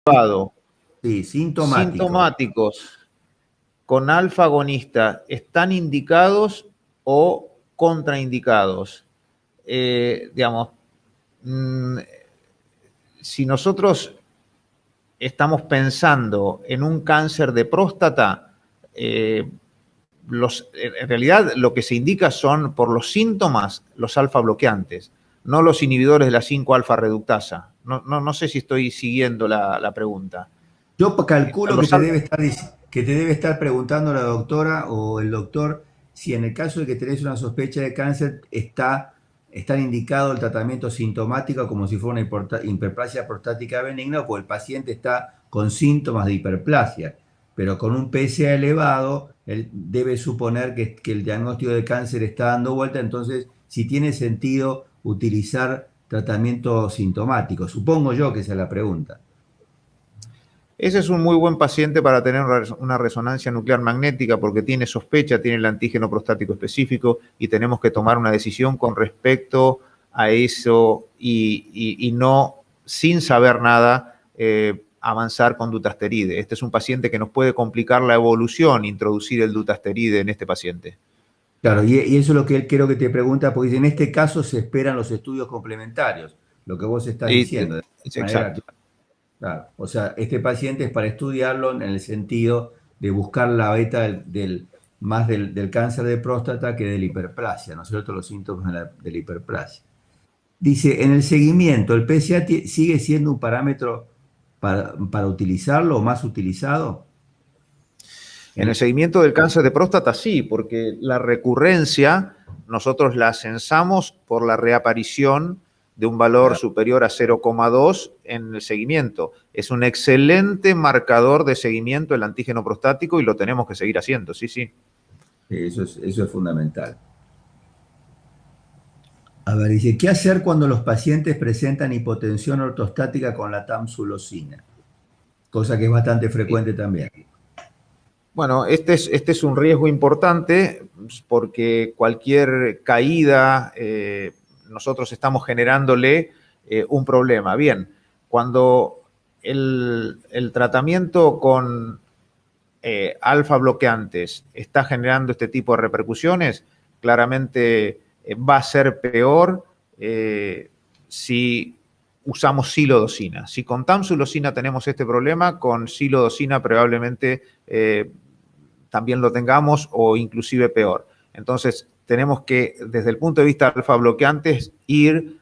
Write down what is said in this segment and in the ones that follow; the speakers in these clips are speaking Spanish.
elevado, Sí, sintomático. sintomáticos con alfa agonista, ¿están indicados o contraindicados? Digamos, si nosotros estamos pensando en un cáncer de próstata, en realidad lo que se indica son por los síntomas los alfa bloqueantes, no los inhibidores de la 5-alfa reductasa. No sé si estoy siguiendo la pregunta. Yo calculo que te debe estar preguntando la doctora o el doctor si en el caso de que tenés una sospecha de cáncer está indicado el tratamiento sintomático como si fuera una hiperplasia prostática benigna o el paciente está con síntomas de hiperplasia, pero con un PSA elevado, él debe suponer que el diagnóstico de cáncer está dando vuelta, entonces si tiene sentido utilizar tratamiento sintomático. Supongo yo que esa es la pregunta. Ese es un muy buen paciente para tener una resonancia nuclear magnética porque tiene sospecha, tiene el antígeno prostático específico y tenemos que tomar una decisión con respecto a eso y no, sin saber nada, avanzar con dutasteride. Este es un paciente que nos puede complicar la evolución, introducir el dutasteride en este paciente. Claro, y eso es lo que él creo que te pregunta, porque en este caso se esperan los estudios complementarios, lo que vos estás diciendo. De manera, Exacto. claro, o sea, este paciente es para estudiarlo en el sentido de buscar la beta más del cáncer de próstata que de la hiperplasia, ¿no es cierto? Los síntomas de la hiperplasia. Dice, en el seguimiento, ¿el PSA sigue siendo un parámetro para utilizarlo o más utilizado? En el seguimiento del cáncer de próstata sí, porque la recurrencia nosotros la censamos por la reaparición de un valor superior a 0,2 en el seguimiento. Es un excelente marcador de seguimiento el antígeno prostático y lo tenemos que seguir haciendo, sí, sí. Eso es fundamental. A ver, dice, ¿qué hacer cuando los pacientes presentan hipotensión ortostática con la tamsulosina? Cosa que es bastante frecuente también. Bueno, este es un riesgo importante porque cualquier caída, nosotros estamos generándole un problema. Bien, cuando el tratamiento con alfa bloqueantes está generando este tipo de repercusiones, claramente va a ser peor si usamos silodosina. Si con tamsulosina tenemos este problema, con silodosina probablemente también lo tengamos o inclusive peor. Entonces, tenemos que, desde el punto de vista alfa bloqueantes, ir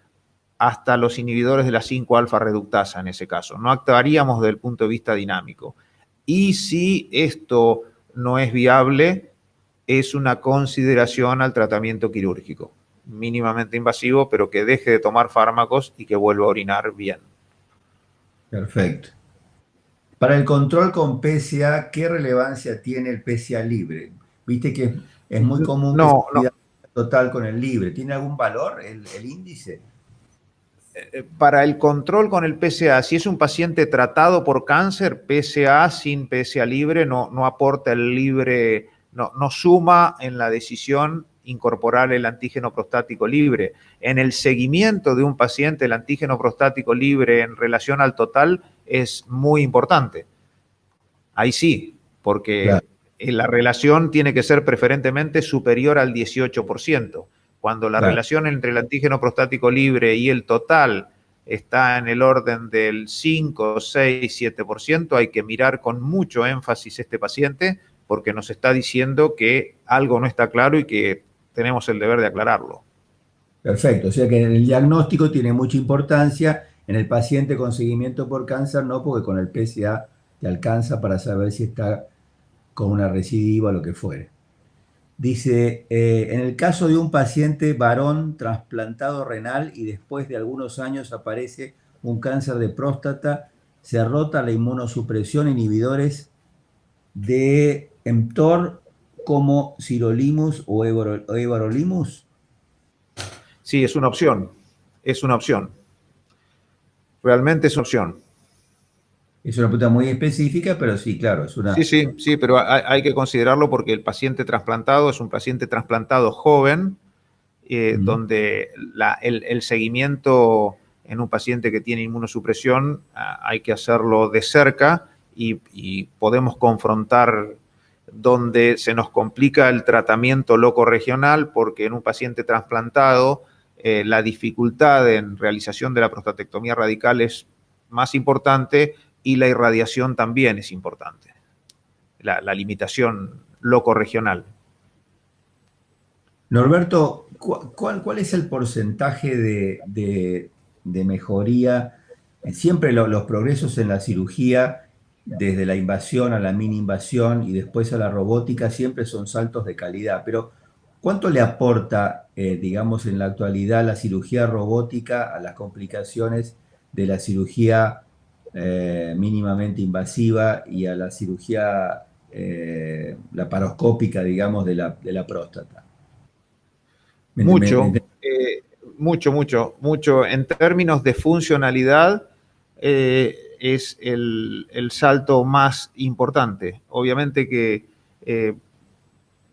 hasta los inhibidores de la 5-alfa reductasa en ese caso. No actuaríamos desde el punto de vista dinámico. Y si esto no es viable, es una consideración al tratamiento quirúrgico, mínimamente invasivo, pero que deje de tomar fármacos y que vuelva a orinar bien. Perfecto. Para el control con PSA, ¿qué relevancia tiene el PSA libre? Viste que es muy común que se pida total con el libre. ¿Tiene algún valor el índice? Para el control con el PSA, si es un paciente tratado por cáncer, PSA sin PSA libre no aporta el libre, no suma en la decisión incorporar el antígeno prostático libre. En el seguimiento de un paciente, el antígeno prostático libre en relación al total es muy importante. Ahí sí, porque claro, la relación tiene que ser preferentemente superior al 18%. Cuando la relación entre el antígeno prostático libre y el total está en el orden del 5, 6, 7%, hay que mirar con mucho énfasis este paciente porque nos está diciendo que algo no está claro y que tenemos el deber de aclararlo. Perfecto, o sea que en el diagnóstico tiene mucha importancia, en el paciente con seguimiento por cáncer no, porque con el PSA te alcanza para saber si está con una recidiva o lo que fuere. Dice, en el caso de un paciente varón trasplantado renal y después de algunos años aparece un cáncer de próstata, se rota la inmunosupresión, inhibidores de mTOR como sirolimus o everolimus. Sí, es una opción, es una opción. Realmente es una opción. Es una pregunta muy específica, pero sí, claro, es una... Sí, pero hay que considerarlo porque el paciente trasplantado es un paciente trasplantado joven, donde el seguimiento en un paciente que tiene inmunosupresión hay que hacerlo de cerca y podemos confrontar donde se nos complica el tratamiento locorregional, porque en un paciente trasplantado la dificultad en realización de la prostatectomía radical es más importante y la irradiación también es importante, la limitación locorregional. Norberto, ¿cuál es el porcentaje de mejoría? Siempre los progresos en la cirugía, desde la invasión a la mini invasión y después a la robótica, siempre son saltos de calidad, pero ¿cuánto le aporta, digamos, en la actualidad la cirugía robótica a las complicaciones de la cirugía mínimamente invasiva y a la cirugía laparoscópica, digamos, de la próstata? Mucho, mucho. En términos de funcionalidad, es el salto más importante. Obviamente que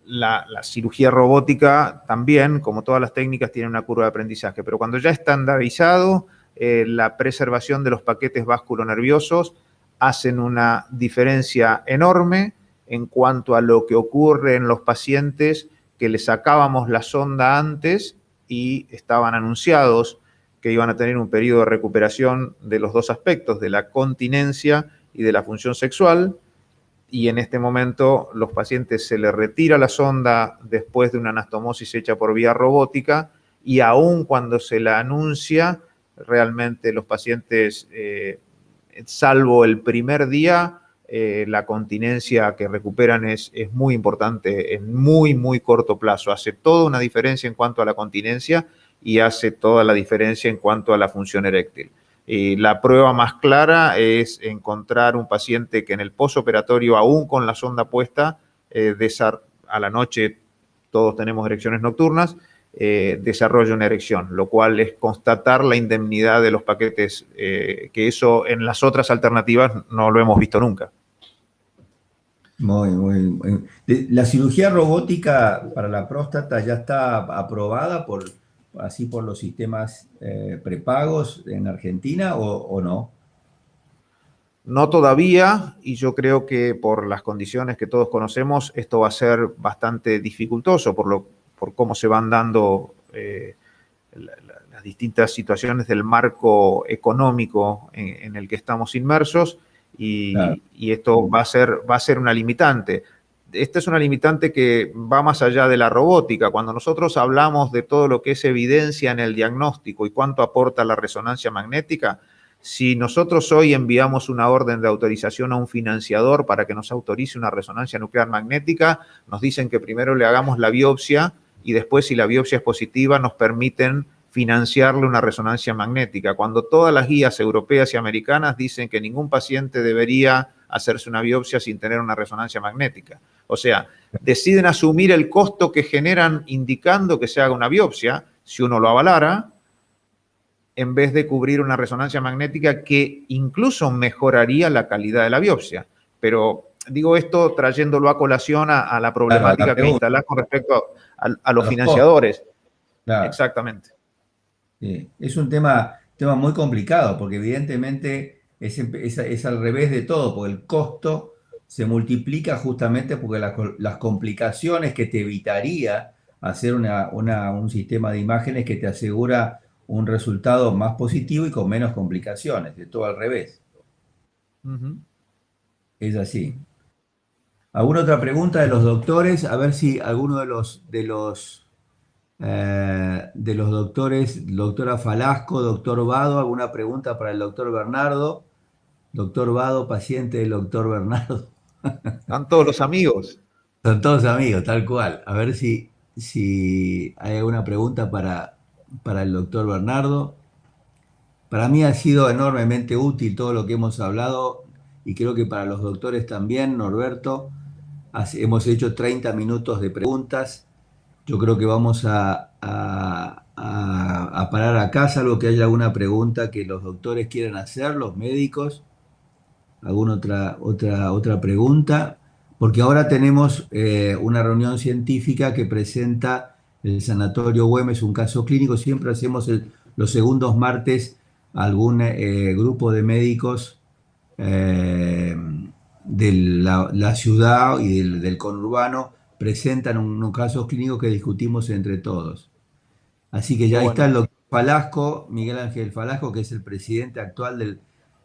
la cirugía robótica también, como todas las técnicas, tiene una curva de aprendizaje, pero cuando ya estandarizado, la preservación de los paquetes vasculonerviosos hacen una diferencia enorme en cuanto a lo que ocurre en los pacientes que les sacábamos la sonda antes y estaban anunciados que iban a tener un periodo de recuperación de los dos aspectos, de la continencia y de la función sexual, y en este momento los pacientes se les retira la sonda después de una anastomosis hecha por vía robótica, y aún cuando se la anuncia, realmente los pacientes, salvo el primer día, la continencia que recuperan es muy importante en muy corto plazo. Hace toda una diferencia en cuanto a la continencia y hace toda la diferencia en cuanto a la función eréctil. La prueba más clara es encontrar un paciente que en el posoperatorio, aún con la sonda puesta, a la noche todos tenemos erecciones nocturnas, desarrolla una erección, lo cual es constatar la indemnidad de los paquetes, que eso en las otras alternativas no lo hemos visto nunca. Muy. ¿La cirugía robótica para la próstata ya está aprobada por los sistemas prepagos en Argentina o no? No todavía, y yo creo que por las condiciones que todos conocemos, esto va a ser bastante dificultoso por cómo se van dando las distintas situaciones del marco económico en el que estamos inmersos, Claro. y esto va a ser una limitante. Esta es una limitante que va más allá de la robótica. Cuando nosotros hablamos de todo lo que es evidencia en el diagnóstico y cuánto aporta la resonancia magnética, si nosotros hoy enviamos una orden de autorización a un financiador para que nos autorice una resonancia nuclear magnética, nos dicen que primero le hagamos la biopsia y después, si la biopsia es positiva, nos permiten financiarle una resonancia magnética, cuando todas las guías europeas y americanas dicen que ningún paciente debería hacerse una biopsia sin tener una resonancia magnética. O sea, deciden asumir el costo que generan indicando que se haga una biopsia, si uno lo avalara, en vez de cubrir una resonancia magnética que incluso mejoraría la calidad de la biopsia. Pero digo esto trayéndolo a colación a la problemática que instalás con respecto a los financiadores. Claro. Exactamente. Sí. Es un tema muy complicado, porque evidentemente es al revés de todo, porque el costo se multiplica justamente porque las complicaciones que te evitaría hacer un sistema de imágenes que te asegura un resultado más positivo y con menos complicaciones, de todo al revés. Es así. ¿Alguna otra pregunta de los doctores? A ver si alguno de los doctores, doctora Falasco, doctor Vado, ¿alguna pregunta para el doctor Bernardo? Doctor Vado, paciente del doctor Bernardo. Están todos los amigos. Son todos amigos, tal cual. A ver si hay alguna pregunta para el doctor Bernardo. Para mí ha sido enormemente útil todo lo que hemos hablado y creo que para los doctores también, Norberto. Hemos hecho 30 minutos de preguntas. Yo creo que vamos a parar acá, salvo que haya alguna pregunta que los doctores quieran hacer, los médicos. ¿Alguna otra pregunta? Porque ahora tenemos una reunión científica que presenta el Sanatorio Güemes, un caso clínico. Siempre hacemos los segundos martes algún grupo de médicos de la ciudad y del conurbano presentan unos casos clínicos que discutimos entre todos. Así que Qué ya ahí está el bueno. doctor Falasco, Miguel Ángel Falasco, que es el presidente actual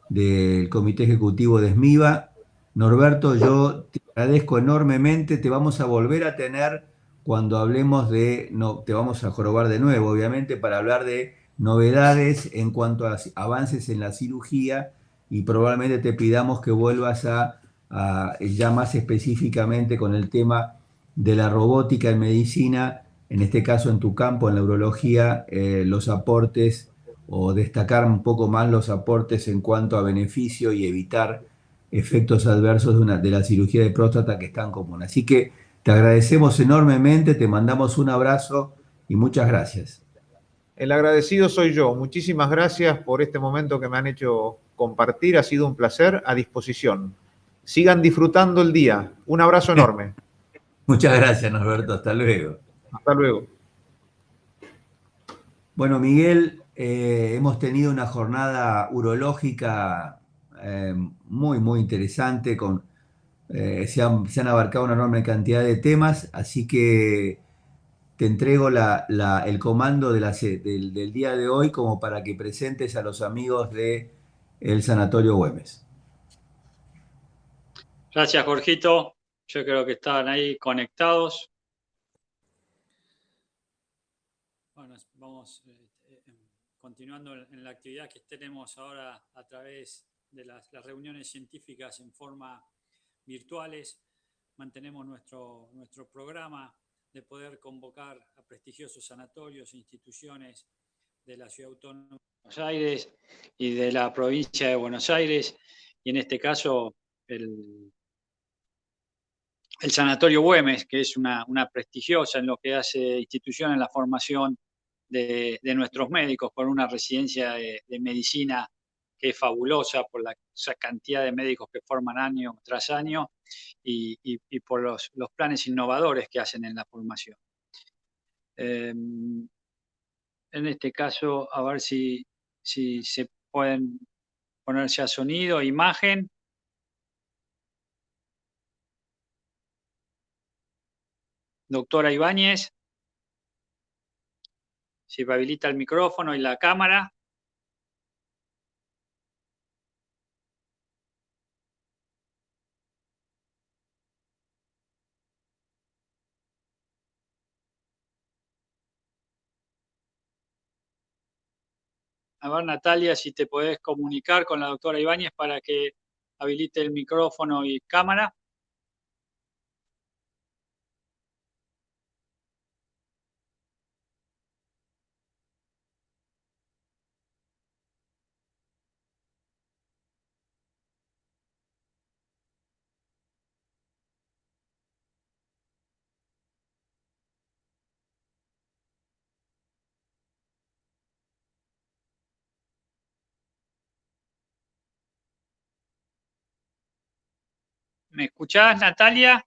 del Comité Ejecutivo de SMIVA. Norberto, yo te agradezco enormemente, te vamos a volver a tener cuando hablemos no, te vamos a jorobar de nuevo, obviamente, para hablar de novedades en cuanto a avances en la cirugía y probablemente te pidamos que vuelvas ya más específicamente con el tema de la robótica en medicina, en este caso en tu campo, en la urología, los aportes o destacar un poco más los aportes en cuanto a beneficio y evitar efectos adversos de la cirugía de próstata que es tan común. Así que te agradecemos enormemente, te mandamos un abrazo y muchas gracias. El agradecido soy yo. Muchísimas gracias por este momento que me han hecho compartir. Ha sido un placer. A disposición. Sigan disfrutando el día. Un abrazo enorme. Muchas gracias, Norberto, hasta luego. Hasta luego. Bueno, Miguel, hemos tenido una jornada urológica muy, muy interesante. Se han abarcado una enorme cantidad de temas, así que te entrego el comando del día de hoy como para que presentes a los amigos de el Sanatorio Güemes. Gracias, Jorgito. Yo creo que estaban ahí conectados. Bueno, vamos continuando en la actividad que tenemos ahora a través de las reuniones científicas en forma virtuales. Mantenemos nuestro programa de poder convocar a prestigiosos sanatorios e instituciones de la Ciudad Autónoma de Buenos Aires y de la provincia de Buenos Aires, y en este caso el Sanatorio Güemes, que es una prestigiosa en lo que hace institución en la formación de nuestros médicos, con una residencia de medicina que es fabulosa por la cantidad de médicos que forman año tras año y por los planes innovadores que hacen en la formación. En este caso, a ver si se pueden ponerse a sonido, imagen. Doctora Ibáñez, si habilita el micrófono y la cámara. A ver, Natalia, si te podés comunicar con la doctora Ibáñez para que habilite el micrófono y cámara. ¿Me escuchás, Natalia?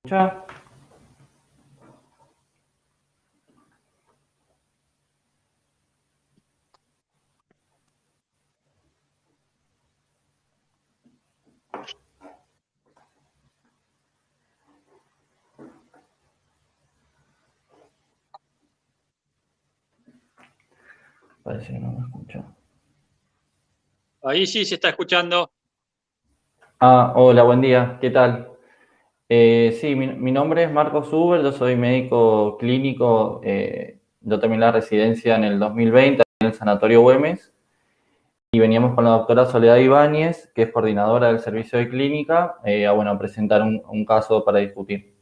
¿Escucha? Parece que no me escucha. Ahí sí se está escuchando. Hola, buen día. ¿Qué tal? Sí, mi nombre es Marcos Uber, yo soy médico clínico. Yo terminé la residencia en el 2020 en el Sanatorio Güemes. y veníamos con la doctora Soledad Ibáñez, que es coordinadora del servicio de clínica, a presentar un caso para discutir.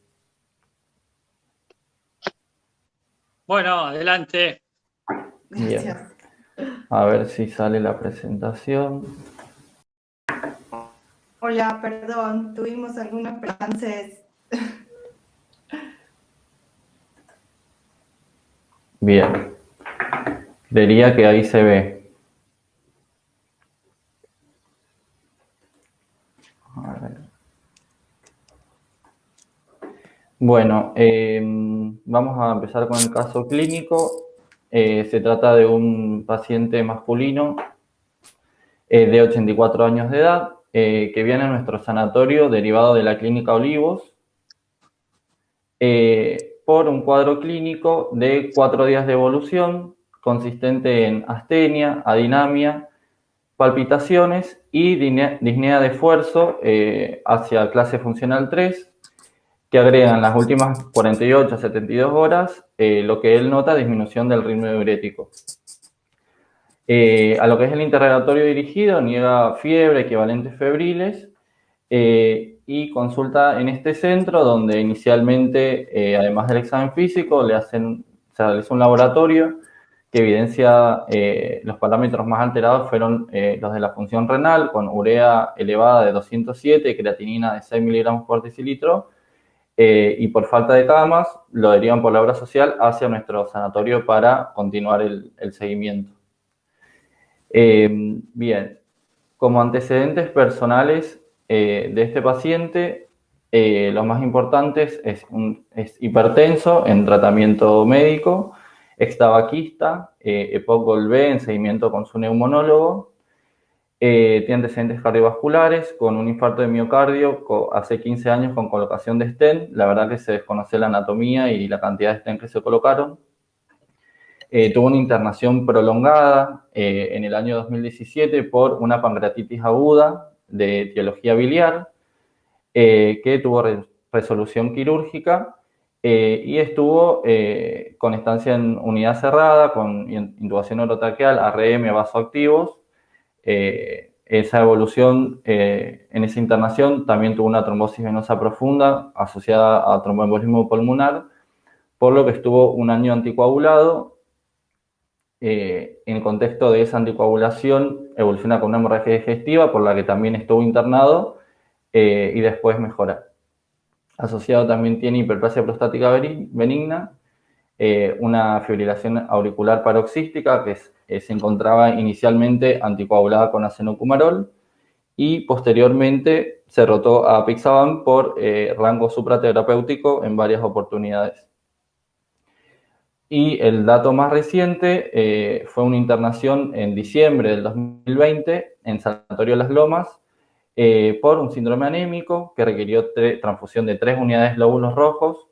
Bueno, adelante. Bien. A ver si sale la presentación. Hola, perdón, tuvimos algunos percances. Bien. Creería que ahí se ve. A ver. Bueno, vamos a empezar con el caso clínico. Se trata de un paciente masculino de 84 años de edad que viene a nuestro sanatorio derivado de la clínica Olivos por un cuadro clínico de 4 días de evolución consistente en astenia, adinamia, palpitaciones y disnea de esfuerzo hacia clase funcional 3, que agregan las últimas 48 a 72 horas lo que él nota disminución del ritmo diurético. A lo que es el interrogatorio dirigido, niega fiebre, equivalentes febriles y consulta en este centro donde inicialmente, además del examen físico, se realiza un laboratorio que evidencia los parámetros más alterados fueron los de la función renal, con urea elevada de 207 y creatinina de 6 miligramos por decilitro, y por falta de camas lo derivan por la obra social hacia nuestro sanatorio para continuar el seguimiento. Bien, como antecedentes personales de este paciente, los más importantes es hipertenso en tratamiento médico, extabaquista, EPOC Gol-B en seguimiento con su neumonólogo, tiene antecedentes cardiovasculares con un infarto de miocardio hace 15 años con colocación de stent. La verdad que se desconoce la anatomía y la cantidad de stent que se colocaron. Tuvo una internación prolongada en el año 2017 por una pancreatitis aguda de etiología biliar que tuvo resolución quirúrgica y estuvo con estancia en unidad cerrada, con intubación orotraqueal, ARM, vasoactivos. Esa evolución en esa internación también tuvo una trombosis venosa profunda asociada a tromboembolismo pulmonar, por lo que estuvo un año anticoagulado. En el contexto de esa anticoagulación evoluciona con una hemorragia digestiva por la que también estuvo internado y después mejora. Asociado también tiene hiperplasia prostática benigna, una fibrilación auricular paroxística que se encontraba inicialmente anticoagulada con acenocumarol y posteriormente se rotó a apixaban por rango supraterapéutico en varias oportunidades. Y el dato más reciente fue una internación en diciembre del 2020 en Sanatorio Las Lomas por un síndrome anémico que requirió transfusión de 3 unidades de glóbulos rojos.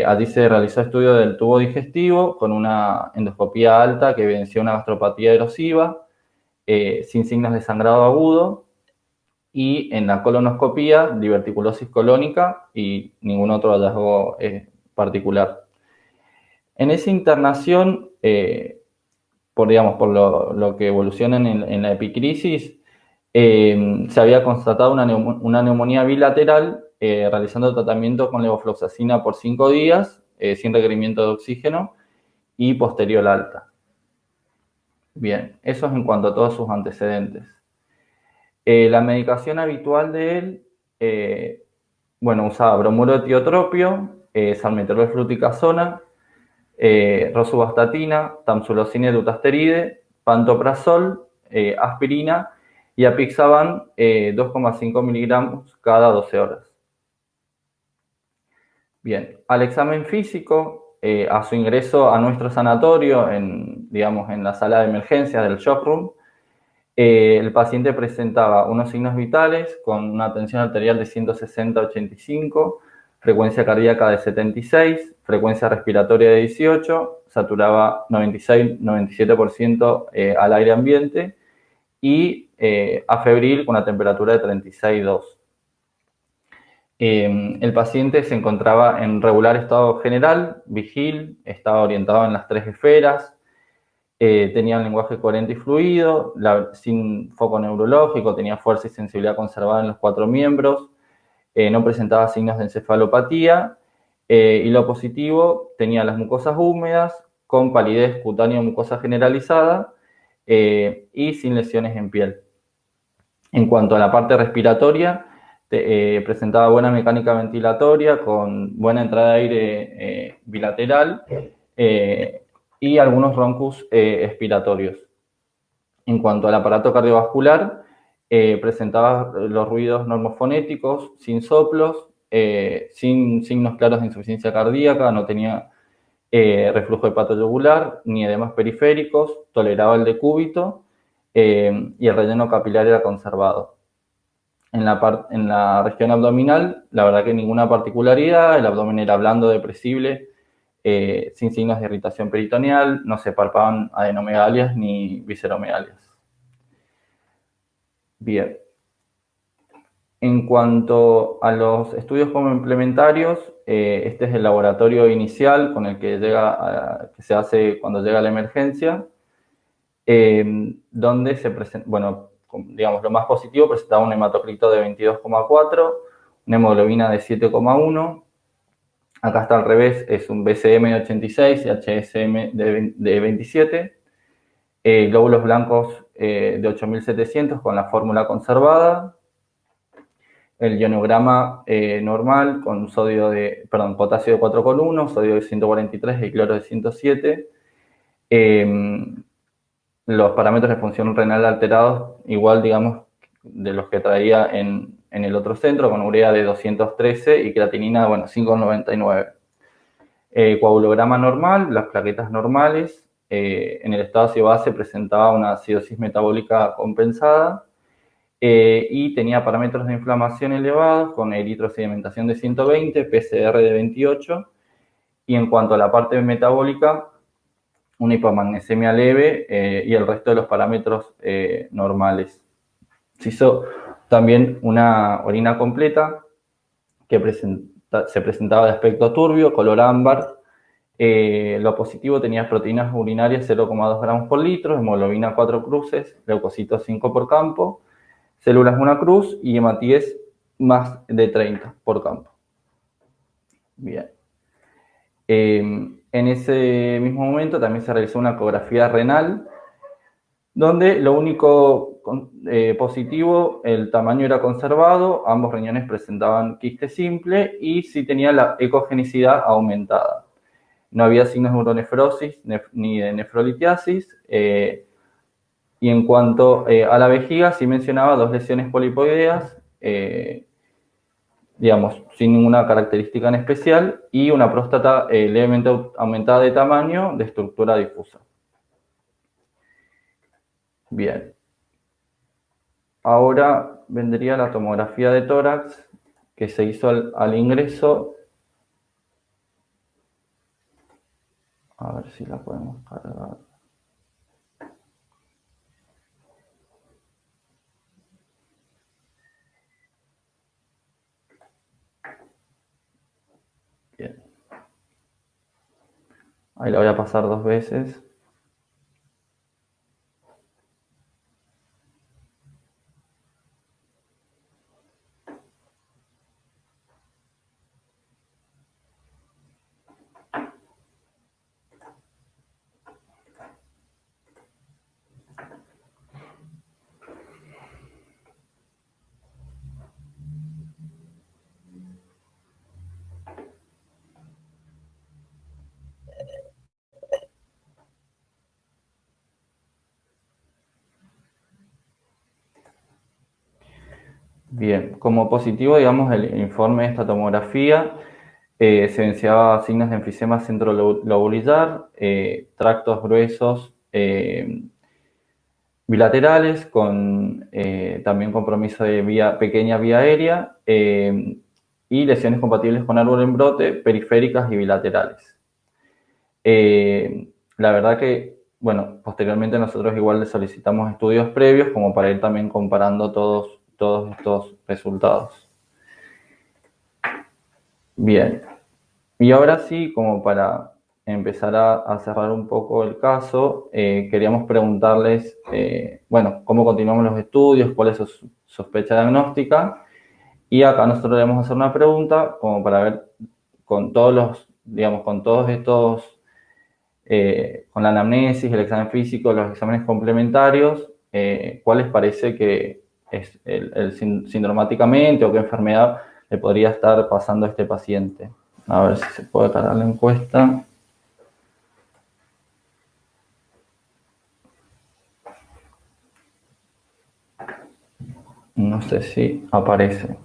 Allí se realizó estudio del tubo digestivo con una endoscopía alta que evidenció una gastropatía erosiva sin signos de sangrado agudo, y en la colonoscopía diverticulosis colónica y ningún otro hallazgo particular. En esa internación, por lo que evoluciona en la epicrisis, se había constatado una neumonía bilateral realizando tratamiento con levofloxacina por 5 días, sin requerimiento de oxígeno y posterior alta. Bien, eso es en cuanto a todos sus antecedentes. La medicación habitual de él, usaba bromuro de tiotropio, salmeterol fluticasona, rosuvastatina, tamsulosina y dutasteride, pantoprazol, aspirina y apixaban 2,5 miligramos cada 12 horas. Bien, al examen físico, a su ingreso a nuestro sanatorio, en la sala de emergencias del shock room, el paciente presentaba unos signos vitales con una tensión arterial de 160/85, frecuencia cardíaca de 76, frecuencia respiratoria de 18, saturaba 96-97% al aire ambiente y afebril con una temperatura de 36,2. El paciente se encontraba en regular estado general, vigil, estaba orientado en las 3 esferas, Tenía un lenguaje coherente y fluido, sin foco neurológico, tenía fuerza y sensibilidad conservada en los 4 miembros, no presentaba signos de encefalopatía, y lo positivo, tenía las mucosas húmedas, con palidez cutánea o mucosa generalizada, y sin lesiones en piel. En cuanto a la parte respiratoria, presentaba buena mecánica ventilatoria, con buena entrada de aire bilateral, y algunos broncos expiratorios. En cuanto al aparato cardiovascular, presentaba los ruidos normofonéticos, sin soplos, sin signos claros de insuficiencia cardíaca, no tenía reflujo hepatoyugular, ni edemas periféricos, toleraba el decúbito, y el relleno capilar era conservado. En la región abdominal, la verdad que ninguna particularidad, el abdomen era blando, depresible, sin signos de irritación peritoneal, no se palpaban adenomegalias ni visceromegalias. Bien. En cuanto a los estudios complementarios, este es el laboratorio inicial con el que se hace cuando llega la emergencia, donde se presenta, bueno, digamos, lo más positivo, presentaba un hematocrito de 22,4, una hemoglobina de 7,1. Acá está al revés, es un BCM de 86 y HSM de 27. Glóbulos blancos de 8700 con la fórmula conservada. El ionograma normal con potasio de 4,1, sodio de 143 y cloro de 107. Los parámetros de función renal alterados, igual, digamos, de los que traía en el otro centro, con urea de 213 y creatinina, bueno, 5,99. Coagulograma normal, las plaquetas normales. En el estado ácido-base presentaba una acidosis metabólica compensada. Y tenía parámetros de inflamación elevados, con eritrosedimentación de 120, PCR de 28. Y en cuanto a la parte metabólica, una hipomagnesemia leve, y el resto de los parámetros normales. Se hizo también una orina completa que se presentaba de aspecto turbio, color ámbar. Lo positivo, tenía proteínas urinarias 0,2 gramos por litro, hemoglobina 4 cruces, leucocitos 5 por campo, células 1 cruz y hematíes más de 30 por campo. Bien. En ese mismo momento también se realizó una ecografía renal, donde lo único positivo, el tamaño era conservado, ambos riñones presentaban quiste simple y sí tenía la ecogenicidad aumentada. No había signos de uronefrosis ni de nefrolitiasis. Y en cuanto a la vejiga, sí mencionaba 2 lesiones polipoideas, digamos, sin ninguna característica en especial, y una próstata levemente aumentada de tamaño, de estructura difusa. Bien. Ahora vendría la tomografía de tórax, que se hizo al ingreso. A ver si la podemos cargar. Bien. Ahí la voy a pasar 2 veces. Bien, como positivo, digamos, el informe de esta tomografía se evidenciaba signos de enfisema centrolobular, tractos gruesos bilaterales, con también compromiso de pequeña vía aérea, y lesiones compatibles con árbol en brote, periféricas y bilaterales. La verdad que, bueno, posteriormente nosotros igual le solicitamos estudios previos como para ir también comparando todos estos resultados. Bien. Y ahora sí, como para empezar a cerrar un poco el caso, queríamos preguntarles, bueno, cómo continuamos los estudios, cuál es su sospecha diagnóstica, y acá nosotros le vamos a hacer una pregunta como para ver con todos los, digamos, con todos estos, con la anamnesis, el examen físico, los exámenes complementarios, cuál les parece que es sindromáticamente o qué enfermedad le podría estar pasando a este paciente. A ver si se puede cargar la encuesta. No sé si aparece.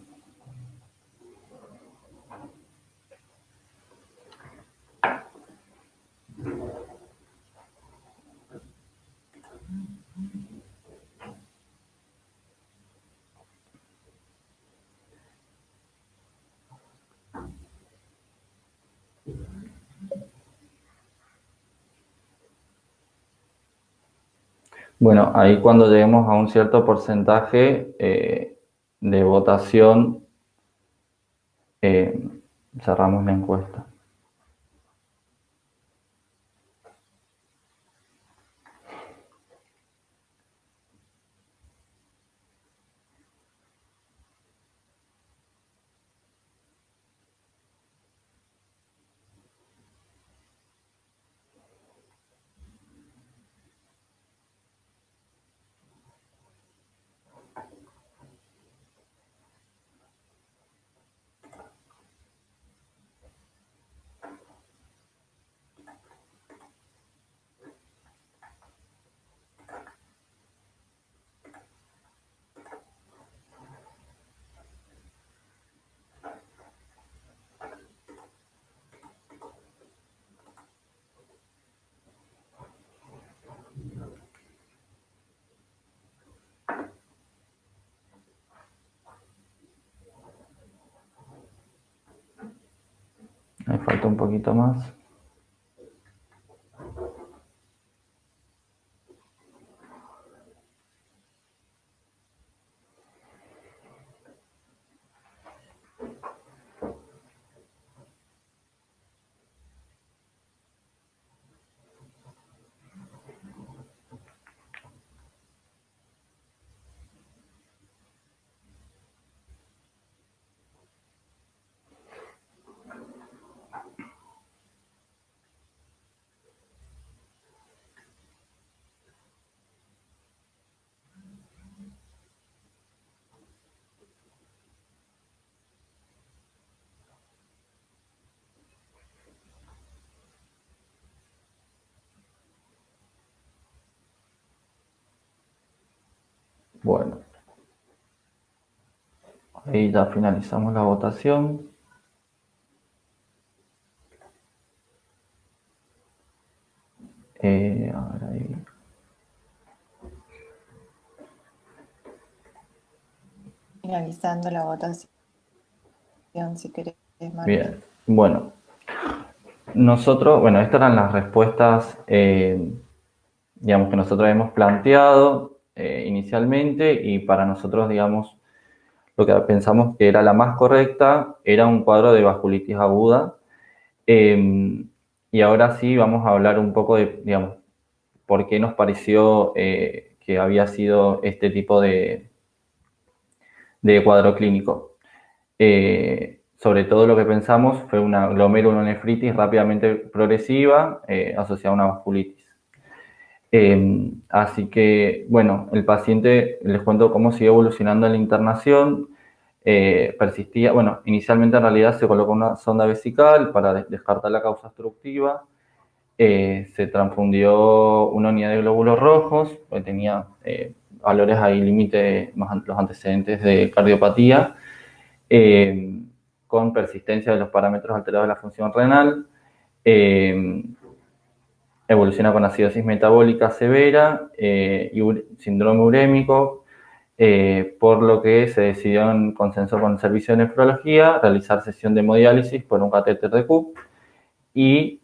Bueno, ahí cuando lleguemos a un cierto porcentaje de votación, cerramos la encuesta. Me falta un poquito más. Bueno, ahí ya finalizamos la votación. A ver ahí. Finalizando la votación, si querés, Martín. Bien, bueno. Nosotros, bueno, estas eran las respuestas, digamos, que nosotros hemos planteado inicialmente, y para nosotros, digamos, lo que pensamos que era la más correcta era un cuadro de vasculitis aguda. Y ahora sí vamos a hablar un poco de, digamos, por qué nos pareció que había sido este tipo de cuadro clínico. Sobre todo lo que pensamos fue una glomerulonefritis rápidamente progresiva asociada a una vasculitis. Así que, bueno, el paciente, les cuento cómo siguió evolucionando en la internación. Persistía, bueno, inicialmente en realidad se colocó una sonda vesical para descartar la causa obstructiva. Se transfundió una unidad de glóbulos rojos, porque tenía valores ahí límite más los antecedentes de cardiopatía, con persistencia de los parámetros alterados de la función renal. Evoluciona con acidosis metabólica severa y síndrome urémico, por lo que se decidió en consenso con el servicio de nefrología realizar sesión de hemodiálisis por un catéter de Cook y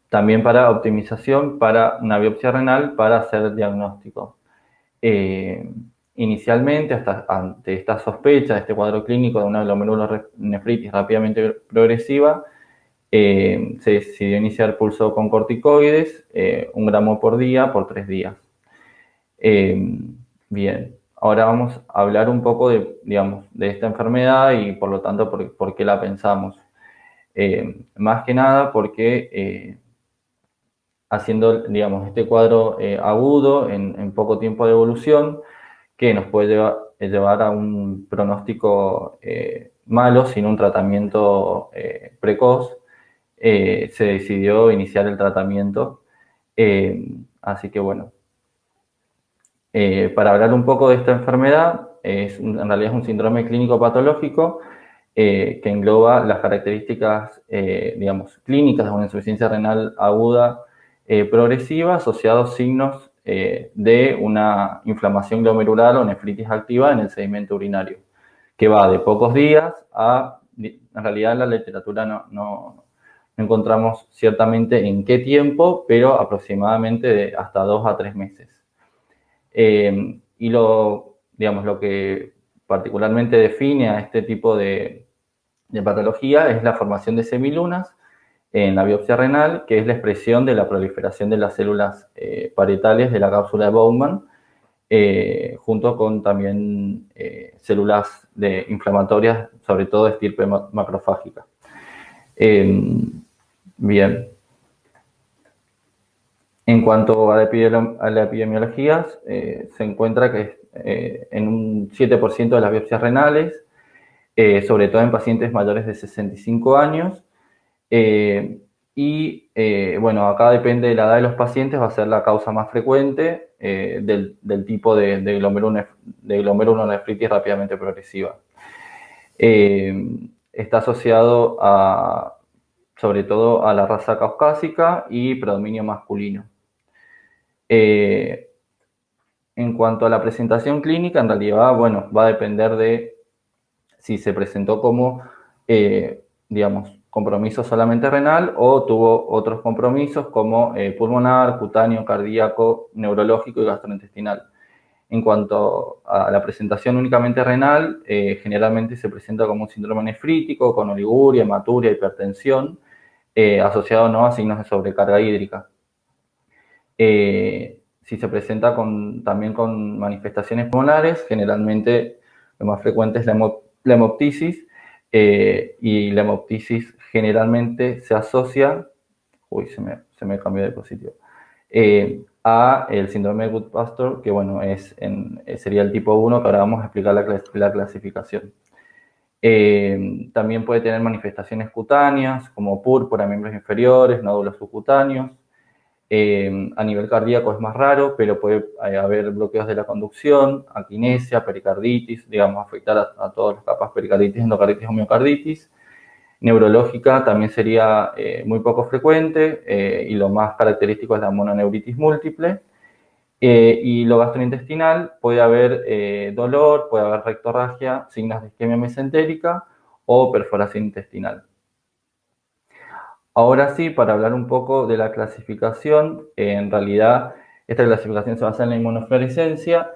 también para optimización para una biopsia renal para hacer el diagnóstico. Inicialmente, ante esta sospecha de este cuadro clínico de una glomerulonefritis rápidamente progresiva, se decidió iniciar pulso con corticoides, 1 gramo por día por 3 días. Bien, ahora vamos a hablar un poco de, digamos, de esta enfermedad y por lo tanto por qué la pensamos. Más que nada porque haciendo, digamos, este cuadro agudo en poco tiempo de evolución, que nos puede llevar a un pronóstico malo sin un tratamiento precoz, se decidió iniciar el tratamiento. Así que bueno, para hablar un poco de esta enfermedad, en realidad es un síndrome clínico patológico que engloba las características, digamos, clínicas de una insuficiencia renal aguda progresiva asociados a signos de una inflamación glomerular o nefritis activa en el sedimento urinario, que va de pocos días a, en realidad en la literatura no encontramos ciertamente en qué tiempo, pero aproximadamente de hasta 2 a 3 meses. Y digamos, lo que particularmente define a este tipo de patología es la formación de semilunas en la biopsia renal, que es la expresión de la proliferación de las células parietales de la cápsula de Bowman, junto con también células inflamatorias, sobre todo de estirpe macrofágica. Bien. En cuanto a la epidemiología, se encuentra que en un 7% de las biopsias renales, sobre todo en pacientes mayores de 65 años, bueno, acá depende de la edad de los pacientes, va a ser la causa más frecuente del tipo de glomerulonefritis rápidamente progresiva. Está asociado sobre todo a la raza caucásica y predominio masculino. En cuanto a la presentación clínica, en realidad, bueno, va a depender de si se presentó como, digamos, compromiso solamente renal o tuvo otros compromisos como pulmonar, cutáneo, cardíaco, neurológico y gastrointestinal. En cuanto a la presentación únicamente renal, generalmente se presenta como un síndrome nefrítico con oliguria, hematuria, hipertensión, asociado no a signos de sobrecarga hídrica. Si se presenta también con manifestaciones pulmonares, generalmente lo más frecuente es la hemoptisis, y la hemoptisis generalmente se asocia, se me cambió de dispositivo, a el síndrome de Goodpasture, que bueno, sería el tipo 1, que ahora vamos a explicar la clasificación. También puede tener manifestaciones cutáneas, como púrpura, miembros inferiores, nódulos subcutáneos. A nivel cardíaco es más raro, pero puede haber bloqueos de la conducción, aquinesia, pericarditis, digamos, afectar a todas las capas, pericarditis, endocarditis o miocarditis. Neurológica también sería muy poco frecuente, y lo más característico es la mononeuritis múltiple. Y lo gastrointestinal, puede haber dolor, puede haber rectorragia, signos de isquemia mesentérica o perforación intestinal. Ahora sí, para hablar un poco de la clasificación, en realidad esta clasificación se basa en la inmunofluorescencia,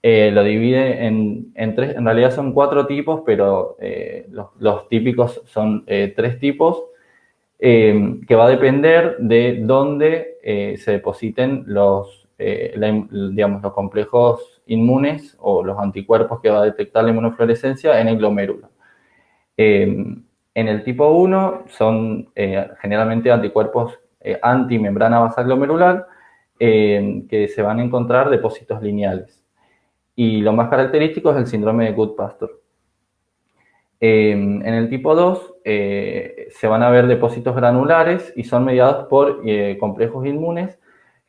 lo divide en 3, en realidad son 4 tipos, pero los típicos son 3 tipos, que va a depender de dónde se depositen digamos, los complejos inmunes o los anticuerpos que va a detectar la inmunofluorescencia en el glomérulo. En el tipo 1 son generalmente anticuerpos antimembrana basal glomerular, que se van a encontrar depósitos lineales. Y lo más característico es el síndrome de Goodpasture. En el tipo 2 se van a ver depósitos granulares y son mediados por complejos inmunes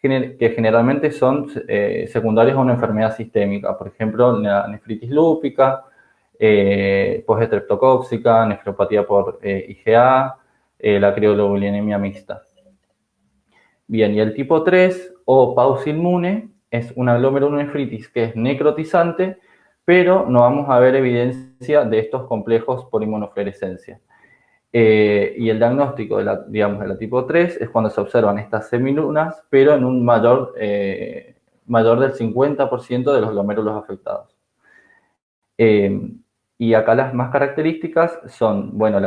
que generalmente son secundarios a una enfermedad sistémica, por ejemplo, la nefritis lúpica, postestreptocóxica, nefropatía por IgA, la crioglobulinemia mixta. Bien, y el tipo 3 o pausinmune es una glomerulonefritis que es necrotizante, pero no vamos a ver evidencia de estos complejos por inmunofluorescencia. Y el diagnóstico de la tipo 3 es cuando se observan estas semilunas, pero en un mayor del 50% de los glomérulos afectados. Y acá las más características son, bueno,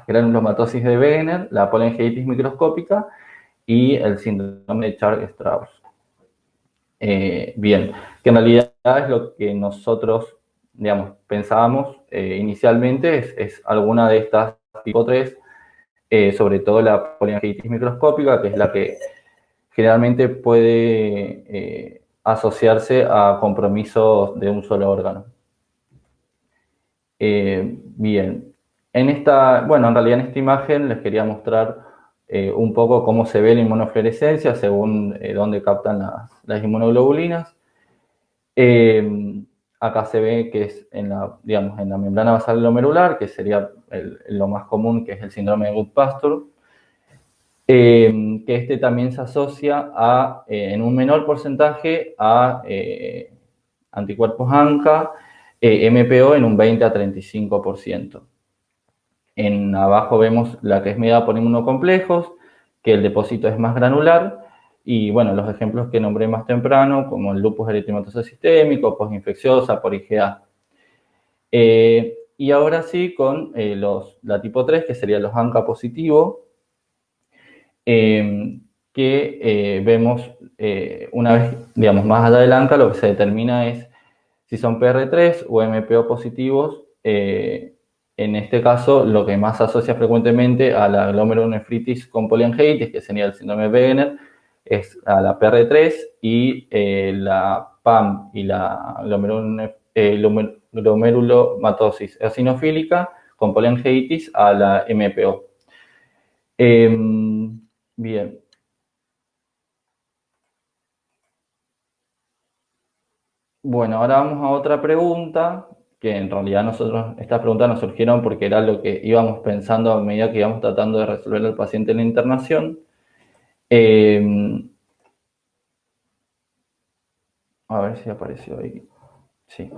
granulomatosis de Wegener, la polyangiitis microscópica y el síndrome de Churg-Strauss. Bien, que en realidad es lo que nosotros, digamos, pensábamos inicialmente, es alguna de estas tipo 3, sobre todo la polyangiitis microscópica, que es la que generalmente puede asociarse a compromisos de un solo órgano. Bien, en realidad en esta imagen les quería mostrar un poco cómo se ve la inmunofluorescencia según dónde captan las inmunoglobulinas. Acá se ve que es en la membrana basal glomerular, que sería lo más común, que es el síndrome de Goodpasture, que también se asocia en un menor porcentaje a anticuerpos ANCA, MPO en un 20 a 35%. Abajo vemos la que es mediada por inmunocomplejos, que el depósito es más granular, y bueno, los ejemplos que nombré más temprano, como el lupus eritematoso sistémico, postinfecciosa, por IgA. Y ahora sí, con la tipo 3, que serían los ANCA positivos, que vemos una vez, digamos, más allá del ANCA, lo que se determina es si son PR3 o MPO positivos. En este caso, lo que más se asocia frecuentemente a la glomerulonefritis con poliangiitis, que sería el síndrome de Wegener, es a la PR3, y la PAM y la glomerulomatosis eosinofílica con poliangiitis a la MPO. Bien. Bueno, ahora vamos a otra pregunta, que en realidad estas preguntas nos surgieron porque era lo que íbamos pensando a medida que íbamos tratando de resolver al paciente en la internación. A ver si apareció ahí. Sí.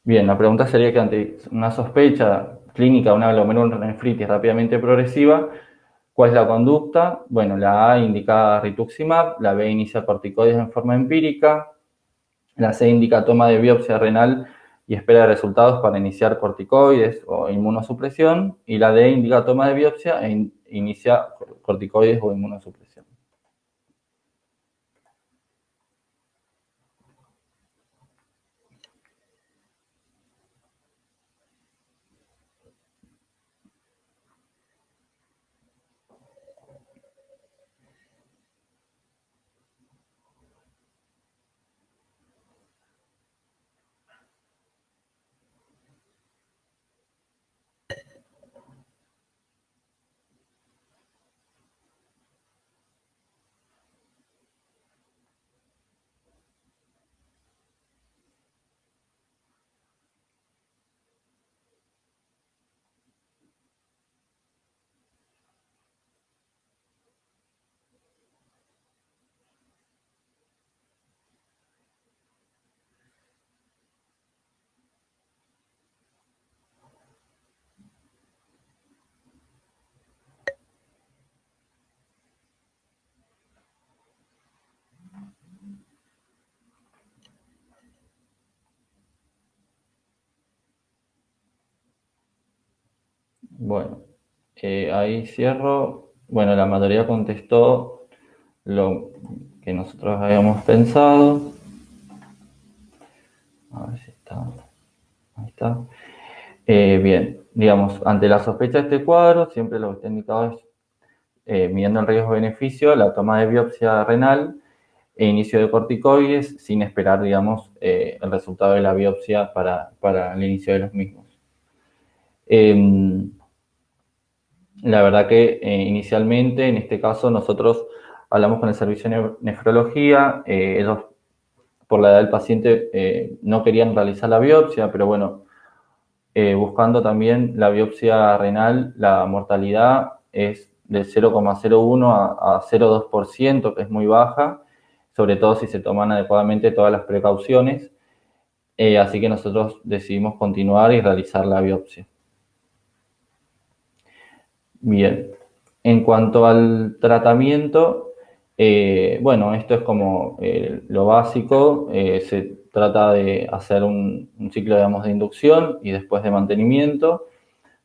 Bien, la pregunta sería que ante una sospecha clínica de una glomerulonefritis rápidamente progresiva, ¿cuál es la conducta? Bueno, la A indica rituximab, la B inicia corticoides en forma empírica, la C indica toma de biopsia renal y espera de resultados para iniciar corticoides o inmunosupresión, y la D indica toma de biopsia e inicia corticoides o inmunosupresión. Bueno, ahí cierro. Bueno, la mayoría contestó lo que nosotros habíamos pensado. A ver si está. Ahí está. Bien, digamos, ante la sospecha de este cuadro, siempre lo que está indicado es, midiendo el riesgo-beneficio, la toma de biopsia renal e inicio de corticoides, sin esperar, digamos, el resultado de la biopsia para el inicio de los mismos. La verdad que inicialmente, en este caso, nosotros hablamos con el servicio de nefrología. Ellos, por la edad del paciente, no querían realizar la biopsia, pero bueno, buscando también la biopsia renal, la mortalidad es de 0,01 a 0,2%, que es muy baja, sobre todo si se toman adecuadamente todas las precauciones. así que nosotros decidimos continuar y realizar la biopsia. Bien, en cuanto al tratamiento, bueno, esto es como lo básico. Se trata de hacer un ciclo, digamos, de inducción y después de mantenimiento.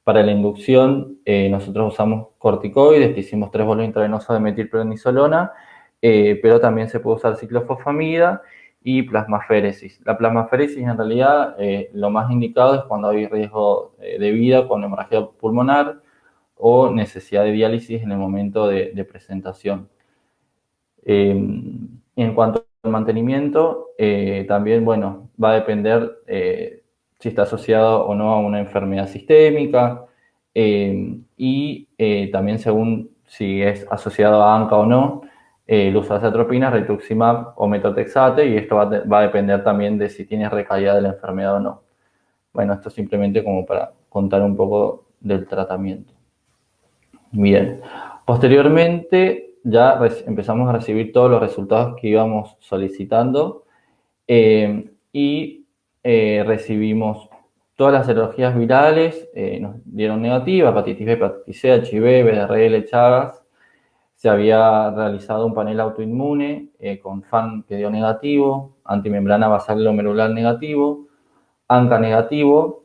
Para la inducción, nosotros usamos corticoides, que hicimos 3 bolos intravenosos de metilprednisolona, pero también se puede usar ciclofosfamida y plasmaféresis. La plasmaféresis, en realidad, lo más indicado es cuando hay riesgo de vida con hemorragia pulmonar o necesidad de diálisis en el momento de presentación. En cuanto al mantenimiento, también, bueno, va a depender si está asociado o no a una enfermedad sistémica y también según si es asociado a ANCA o no, el uso de azatropina, rituximab o metotrexate, y esto va a depender también de si tiene recaída de la enfermedad o no. Bueno, esto simplemente como para contar un poco del tratamiento. Bien, posteriormente ya empezamos a recibir todos los resultados que íbamos solicitando y recibimos todas las serologías virales, nos dieron negativa, hepatitis B, hepatitis C, HIV, VRL, Chagas. Se había realizado un panel autoinmune con FAN que dio negativo, antimembrana basal glomerular negativo, ANCA negativo,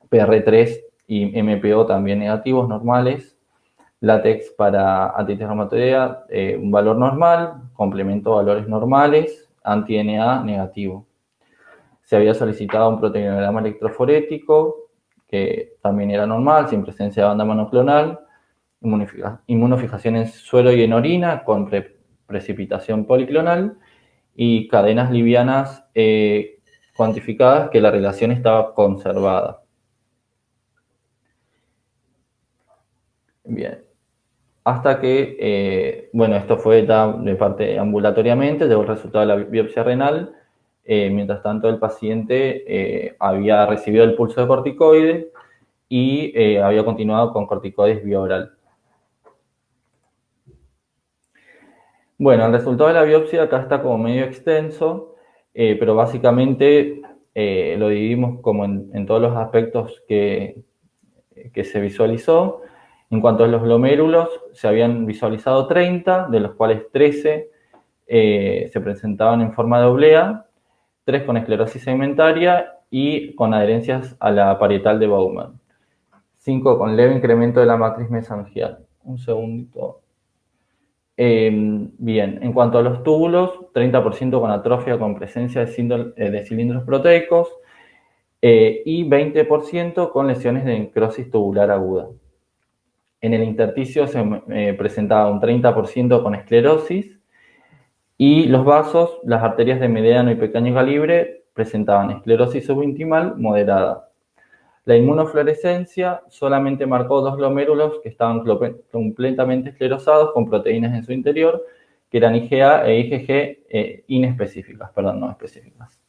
PR3 y MPO también negativos, normales. Látex para artritis reumatoidea, un valor normal, complemento valores normales, anti-NA negativo. Se había solicitado un proteinograma electroforético, que también era normal, sin presencia de banda monoclonal, inmunofijación en suero y en orina con precipitación policlonal y cadenas livianas cuantificadas que la relación estaba conservada. Bien. Hasta que, bueno, esto fue de parte ambulatoriamente, llegó el resultado de la biopsia renal. Mientras tanto, el paciente había recibido el pulso de corticoides y había continuado con corticoides vía oral. Bueno, el resultado de la biopsia acá está como medio extenso, pero básicamente lo dividimos como en todos los aspectos que se visualizó. En cuanto a los glomérulos, se habían visualizado 30, de los cuales 13 se presentaban en forma de oblea, 3 con esclerosis segmentaria y con adherencias a la parietal de Bowman. 5 con leve incremento de la matriz mesangial. Un segundito. Bien, en cuanto a los túbulos, 30% con atrofia con presencia de cilindros proteicos y 20% con lesiones de necrosis tubular aguda. En el intersticio se presentaba un 30% con esclerosis y los vasos, las arterias de mediano y pequeño calibre, presentaban esclerosis subintimal moderada. La inmunofluorescencia solamente marcó 2 glomérulos que estaban completamente esclerosados con proteínas en su interior, que eran IgA e IgG inespecíficas, no específicas.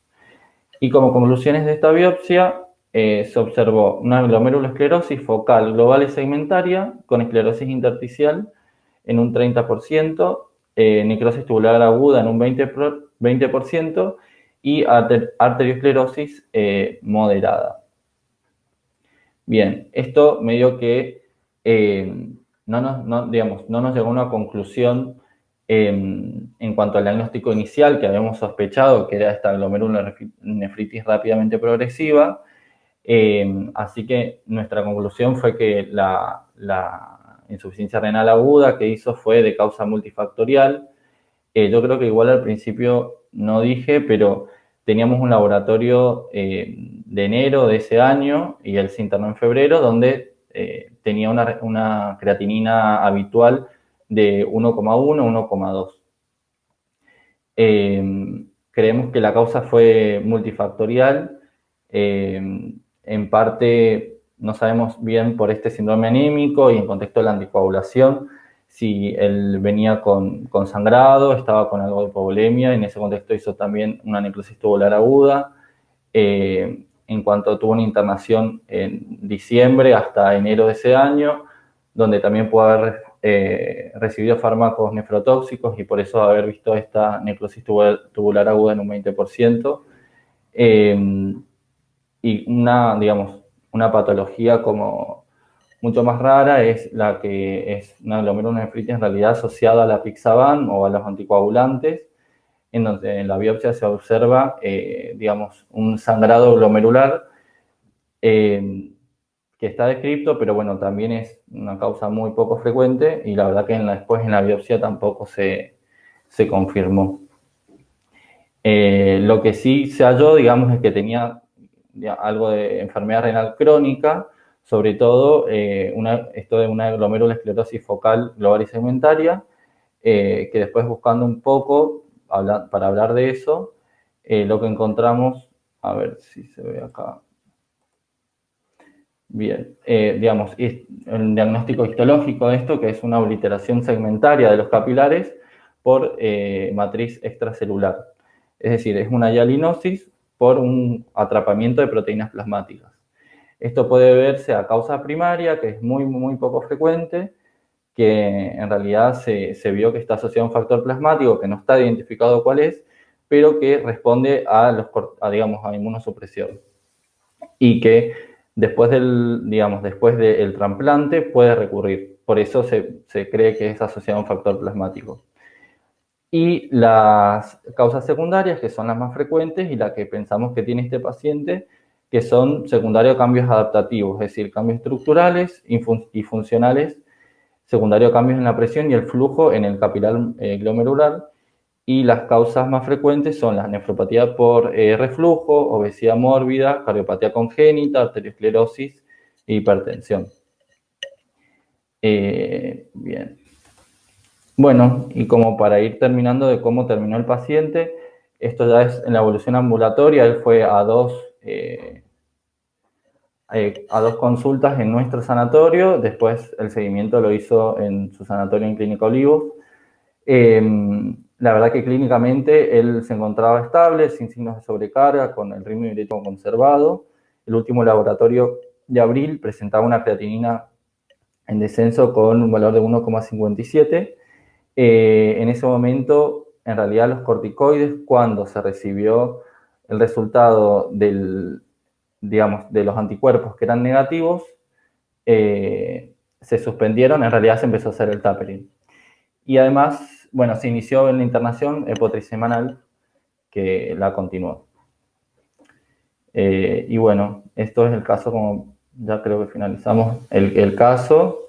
Y como conclusiones de esta biopsia, se observó una glomerulosclerosis focal global y segmentaria con esclerosis intersticial en un 30%, necrosis tubular aguda en un 20% y arteriosclerosis moderada. Bien, esto medio que no nos llegó a una conclusión en cuanto al diagnóstico inicial que habíamos sospechado, que era esta glomerulonefritis rápidamente progresiva. Así que nuestra conclusión fue que la insuficiencia renal aguda que hizo fue de causa multifactorial. Yo creo que igual al principio no dije, pero teníamos un laboratorio de enero de ese año y él se internó en febrero, donde tenía una creatinina habitual de 1,1, 1,2. Creemos que la causa fue multifactorial. En parte no sabemos bien por este síndrome anémico y en contexto de la anticoagulación si él venía con sangrado, estaba con algo de hipovolemia, en ese contexto hizo también una necrosis tubular aguda. En cuanto tuvo una internación en diciembre hasta enero de ese año, donde también pudo haber recibido fármacos nefrotóxicos y por eso haber visto esta necrosis tubular aguda en un 20%. Y una patología como mucho más rara es la que es una glomerulonefritis en realidad asociada a la Apixaban o a los anticoagulantes, en donde en la biopsia se observa, un sangrado glomerular que está descrito, pero bueno, también es una causa muy poco frecuente y la verdad que después en la biopsia tampoco se confirmó. Lo que sí se halló, digamos, es que tenía algo de enfermedad renal crónica, sobre todo esto de una glomerulosclerosis focal global y segmentaria, que después buscando un poco para hablar de eso, lo que encontramos, a ver si se ve acá. Bien, el diagnóstico histológico de esto, que es una obliteración segmentaria de los capilares por matriz extracelular. Es decir, es una hialinosis por un atrapamiento de proteínas plasmáticas. Esto puede verse a causa primaria, que es muy, muy poco frecuente, que en realidad se vio que está asociado a un factor plasmático que no está identificado cuál es, pero que responde a inmunosupresión. Y que después del trasplante puede recurrir. Por eso se cree que es asociado a un factor plasmático. Y las causas secundarias, que son las más frecuentes y las que pensamos que tiene este paciente, que son secundarios a cambios adaptativos, es decir, cambios estructurales y funcionales, secundario a cambios en la presión y el flujo en el capilar glomerular. Y las causas más frecuentes son la nefropatía por reflujo, obesidad mórbida, cardiopatía congénita, arteriosclerosis e hipertensión. Bien. Bueno, y como para ir terminando de cómo terminó el paciente, esto ya es en la evolución ambulatoria. Él fue a dos consultas en nuestro sanatorio, después el seguimiento lo hizo en su sanatorio en Clínica Olivos. La verdad que clínicamente él se encontraba estable, sin signos de sobrecarga, con el ritmo diurético conservado. El último laboratorio de abril presentaba una creatinina en descenso con un valor de 1,57. En ese momento, en realidad, los corticoides, cuando se recibió el resultado de los anticuerpos que eran negativos, se suspendieron, en realidad se empezó a hacer el tapering. Y además, bueno, se inició en la internación epotrisemanal que la continuó. Y bueno, esto es el caso, como ya creo que finalizamos el caso.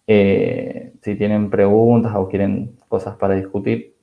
Si tienen preguntas o quieren cosas para discutir.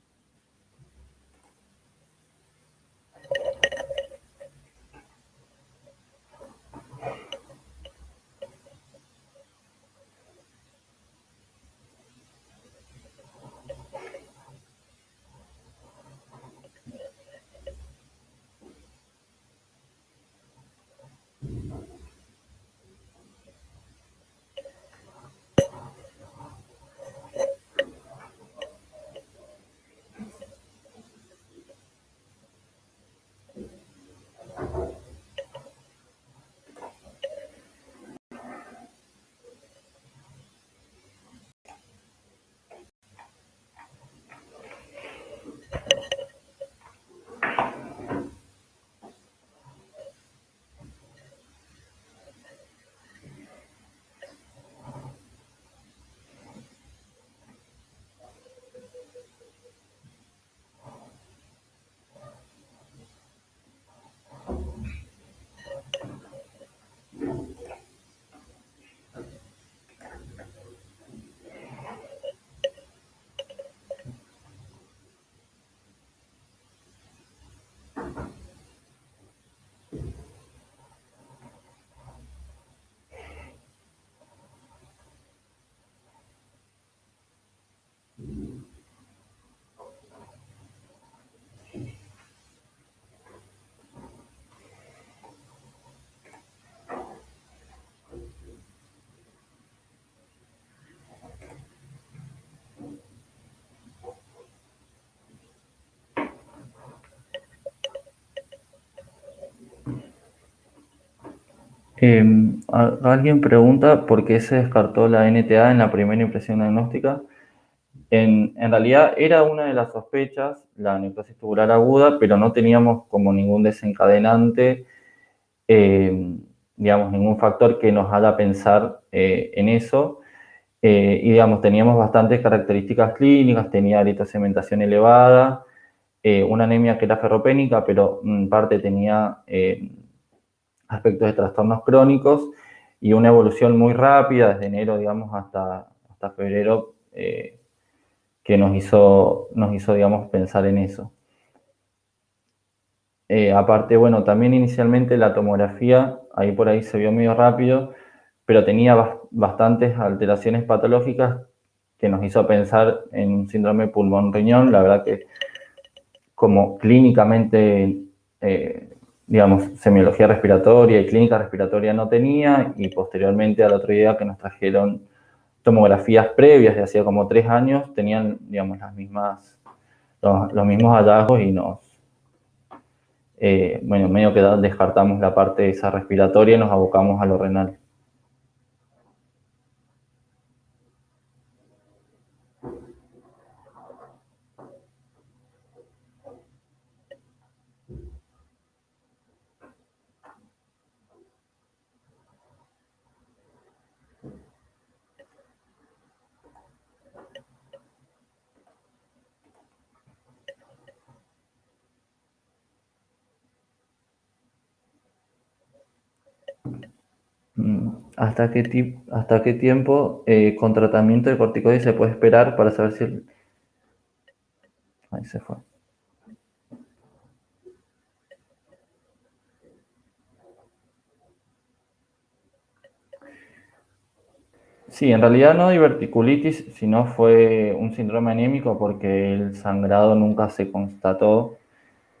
Alguien pregunta por qué se descartó la NTA en la primera impresión diagnóstica. En realidad era una de las sospechas, la necrosis tubular aguda, pero no teníamos como ningún desencadenante, digamos, ningún factor que nos haga pensar en eso. Y digamos, teníamos bastantes características clínicas, tenía eritrocementación elevada, una anemia que era ferropénica, pero en parte tenía aspectos de trastornos crónicos y una evolución muy rápida desde enero, digamos, hasta febrero, que nos hizo, digamos, pensar en eso. Aparte, bueno, también inicialmente la tomografía, ahí por ahí se vio medio rápido, pero tenía bastantes alteraciones patológicas que nos hizo pensar en un síndrome pulmón-riñón. La verdad que como clínicamente, digamos, semiología respiratoria y clínica respiratoria no tenía, y posteriormente al otro día que nos trajeron tomografías previas de hacía como 3 años, tenían, digamos, los mismos hallazgos y bueno, medio que descartamos la parte de esa respiratoria y nos abocamos a lo renal. ¿Hasta qué tiempo con tratamiento de corticoides se puede esperar para saber si... Ahí se fue. Sí, en realidad no diverticulitis, sino fue un síndrome anémico porque el sangrado nunca se constató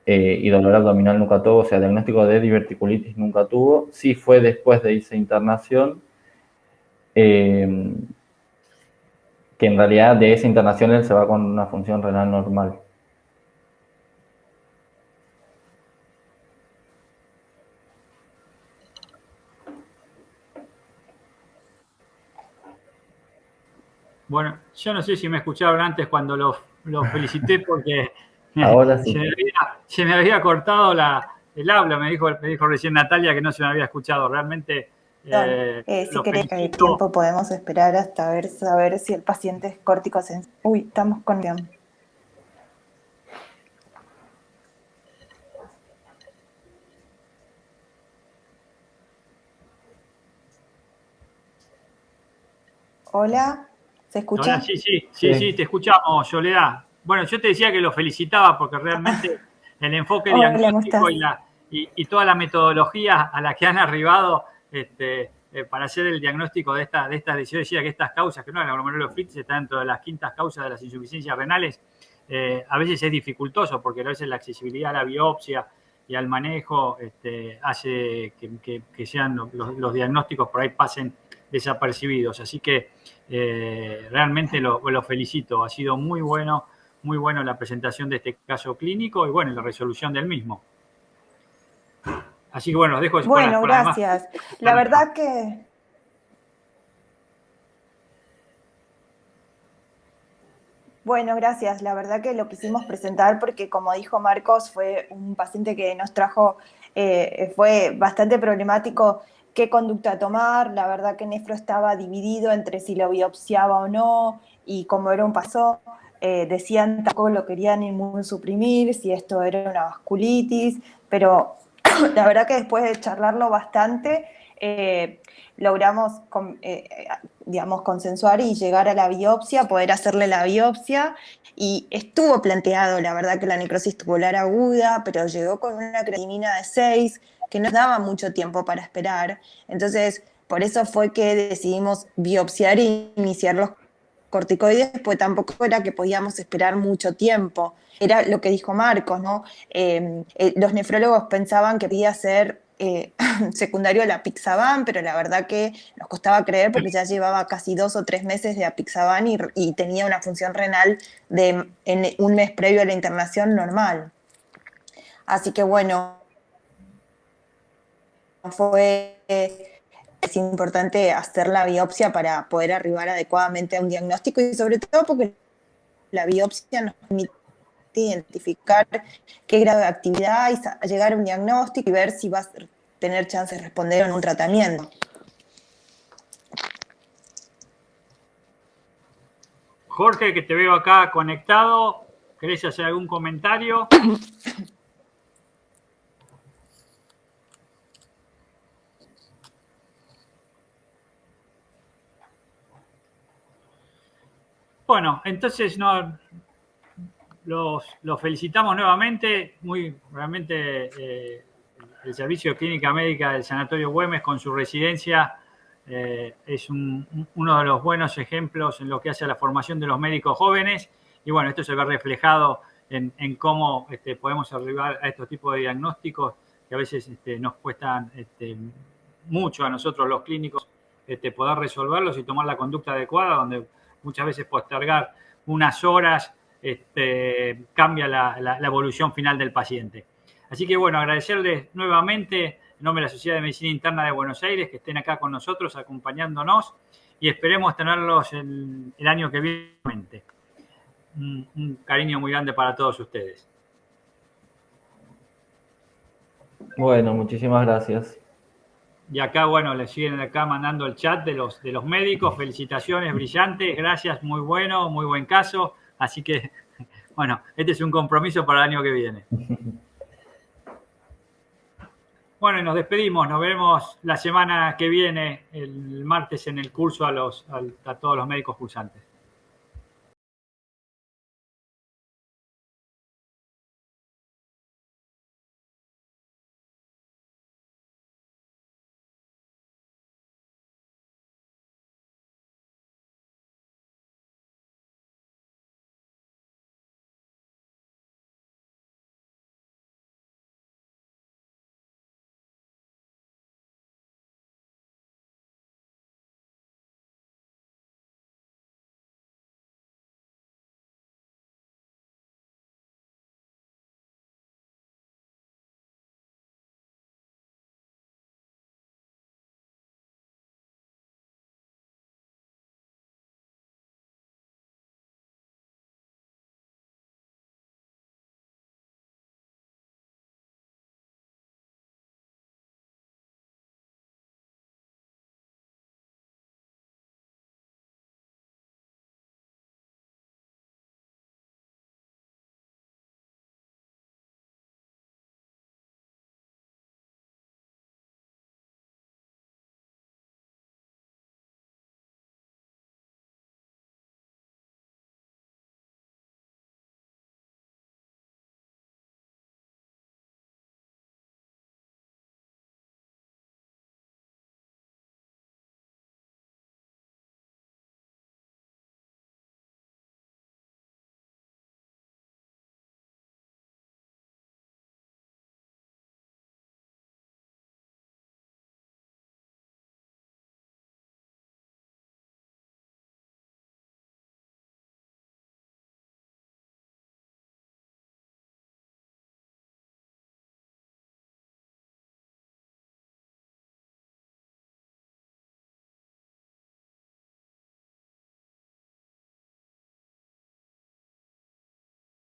y dolor abdominal nunca tuvo, o sea, diagnóstico de diverticulitis nunca tuvo. Sí fue después de esa internación, que en realidad de esa internación él se va con una función renal normal. Bueno, yo no sé si me escucharon antes cuando lo felicité porque Ahora sí. se me había cortado el habla, me dijo recién Natalia que no se me había escuchado. Realmente si querés felicito. tiempo podemos esperar hasta saber si el paciente es córtico sensible. Uy, estamos con... Hola, ¿se escucha? Hola, sí, te escuchamos, Soledad. Bueno, yo te decía que lo felicitaba porque realmente el enfoque diagnóstico y toda la metodología a la que han arribado para hacer el diagnóstico de estas lesiones, yo decía que estas causas, que no, la glomerulofritis está dentro de las quintas causas de las insuficiencias renales, a veces es dificultoso porque a veces la accesibilidad a la biopsia y al manejo hace que sean los diagnósticos por ahí pasen desapercibidos. Así que realmente lo felicito. Ha sido muy bueno la presentación de este caso clínico y bueno, la resolución del mismo. Así que bueno, los dejo bueno, con gracias. La verdad que... Bueno, gracias. La verdad que lo quisimos presentar porque, como dijo Marcos, fue un paciente que nos trajo, fue bastante problemático qué conducta tomar. La verdad que Nefro estaba dividido entre si lo biopsiaba o no, y como era un paso, decían tampoco lo querían inmunosuprimir, si esto era una vasculitis, pero la verdad que después de charlarlo bastante, logramos, digamos, consensuar y llegar a la biopsia, poder hacerle la biopsia, y estuvo planteado, la verdad, que la necrosis tubular aguda, pero llegó con una creatinina de 6, que nos daba mucho tiempo para esperar. Entonces, por eso fue que decidimos biopsiar e iniciar los corticoides, pues tampoco era que podíamos esperar mucho tiempo. Era lo que dijo Marcos, ¿no? Los nefrólogos pensaban que podía ser secundario a la apixaban, pero la verdad que nos costaba creer porque ya llevaba casi 2 o 3 meses de apixaban y tenía una función renal en un mes previo a la internación normal. Así que bueno, es importante hacer la biopsia para poder arribar adecuadamente a un diagnóstico, y sobre todo porque la biopsia nos permite identificar qué grado de actividad y llegar a un diagnóstico y ver si vas a tener chance de responder en un tratamiento. Jorge, que te veo acá conectado, ¿querés hacer algún comentario? Bueno, entonces los felicitamos nuevamente. Realmente el Servicio de Clínica Médica del Sanatorio Güemes con su residencia es uno de los buenos ejemplos en lo que hace a la formación de los médicos jóvenes. Y bueno, esto se ve reflejado en cómo podemos arribar a estos tipos de diagnósticos que a veces nos cuestan mucho a nosotros los clínicos poder resolverlos y tomar la conducta adecuada, donde muchas veces postergar unas horas cambia la evolución final del paciente. Así que bueno, agradecerles nuevamente en nombre de la Sociedad de Medicina Interna de Buenos Aires que estén acá con nosotros acompañándonos y esperemos tenerlos el año que viene. Un cariño muy grande para todos ustedes. Bueno, muchísimas gracias. Y acá, bueno, les siguen acá mandando el chat de los médicos. Felicitaciones, brillantes, gracias, muy bueno, muy buen caso. Así que, bueno, este es un compromiso para el año que viene. Bueno, y nos despedimos. Nos vemos la semana que viene, el martes, en el curso a todos los médicos cursantes.